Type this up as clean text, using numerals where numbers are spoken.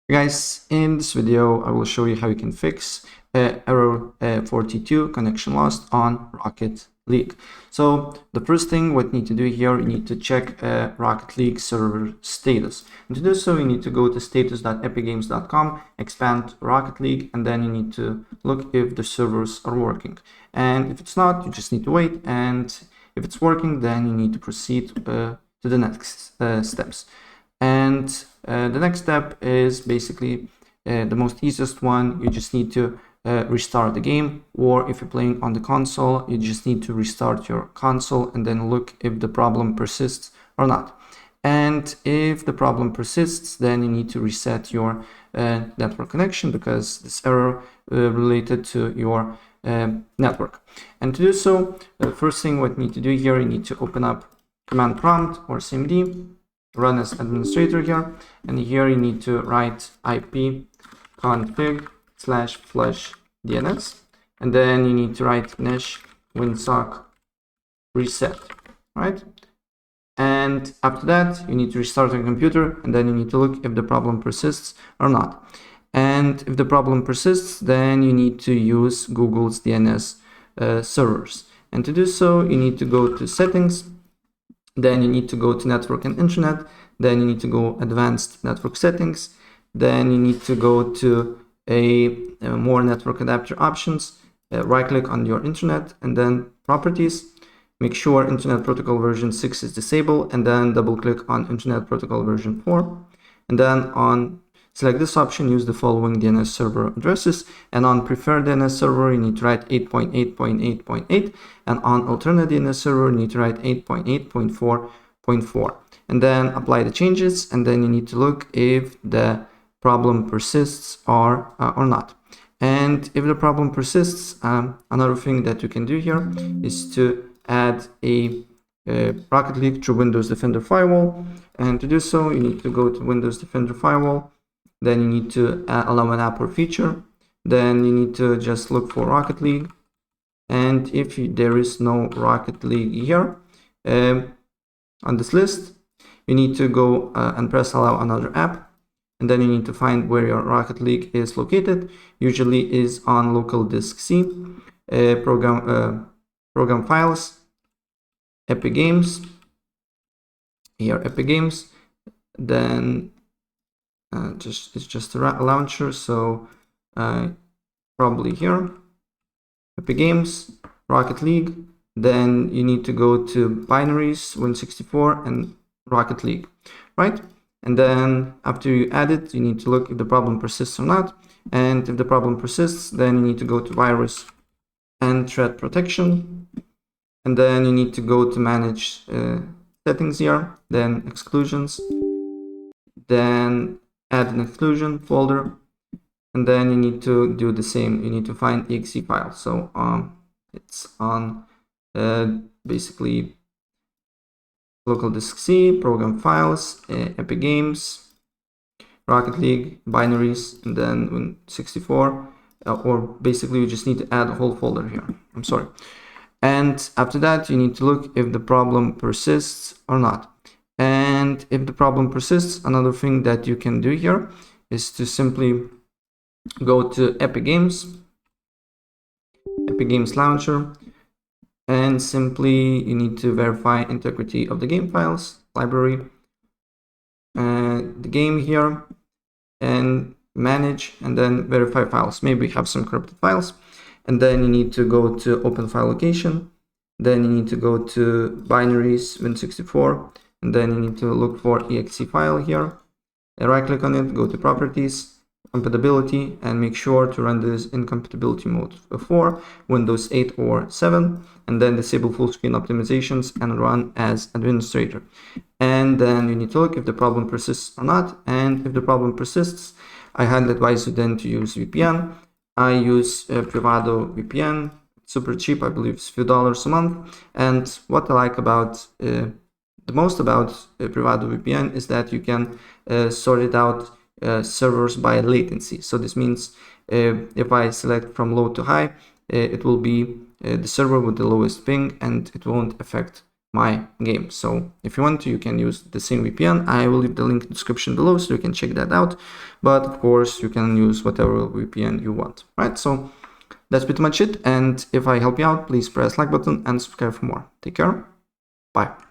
Guys, in this video, I will show you how you can fix error 42 connection lost on Rocket League. So the first thing what you need to do here, you need to check Rocket League server status. And to do so, you need to go to status.epicgames.com, expand Rocket League, and then you need to look if the servers are working. And if it's not, you just need to wait. And if it's working, then you need to proceed to the next steps. And the next step is basically the most easiest one. You just need to restart the game, or if you're playing on the console, you just need to restart your console and then look if the problem persists or not. And if the problem persists, then you need to reset your network connection, because this error related to your network. And to do so, the first thing what you need to do here, you need to open up command prompt or cmd, run as administrator here, and here you need to write ipconfig/flush DNS, and then you need to write nesh winsock reset, right? And after that, you need to restart your computer, and then you need to look if the problem persists or not. And if the problem persists, then you need to use Google's DNS servers. And to do so, you need to go to settings. Then you need to go to network and internet. Then you need to go advanced network settings. Then you need to go to a more network adapter options. Right click on your internet and then properties. Make sure Internet Protocol version 6 is disabled, and then double click on Internet Protocol version 4. And then select this option, use the following DNS server addresses, and on preferred DNS server, you need to write 8.8.8.8, and on alternate DNS server, you need to write 8.8.4.4. And then apply the changes, and then you need to look if the problem persists or not. And if the problem persists, another thing that you can do here is to add a Rocket League through Windows Defender Firewall. And to do so, you need to go to Windows Defender Firewall. Then you need to allow an app or feature. Then you need to just look for Rocket League. And if there is no Rocket League here on this list, you need to go and press allow another app. And then you need to find where your Rocket League is located. Usually is on local disk C, program files, Epic Games. Here, Epic Games. Then it's just a launcher, so probably here, Epic Games, Rocket League. Then you need to go to binaries, Win64 and Rocket League, right? And then after you add it, you need to look if the problem persists or not. And if the problem persists, then you need to go to virus and threat protection. And then you need to go to manage settings here, then exclusions, then add an exclusion folder, and then you need to do the same. You need to find exe file. So it's on basically local disk C, program files, Epic Games, Rocket League, binaries, and then Win64, or basically you just need to add a whole folder here. I'm sorry. And after that, you need to look if the problem persists or not. And if the problem persists, another thing that you can do here is to simply go to Epic Games Launcher, and simply you need to verify integrity of the game files library, the game here, and manage, and then verify files. Maybe have some corrupted files. And then you need to go to open file location. Then you need to go to binaries, Win64, and then you need to look for exe file here. Right click on it, go to properties, compatibility, and make sure to run this in compatibility mode 4, Windows 8 or 7, and then disable full screen optimizations and run as administrator. And then you need to look if the problem persists or not. And if the problem persists, I highly advise you then to use VPN. I use Privado VPN, super cheap, I believe it's a few dollars a month. And what I like about the most about Privado VPN is that you can sort it out servers by latency. So this means if I select from low to high, it will be the server with the lowest ping, and it won't affect my game. So if you want to, you can use the same VPN. I will leave the link in the description below so you can check that out. But of course, you can use whatever VPN you want, right? So that's pretty much it. And if I help you out, please press like button and subscribe for more. Take care. Bye.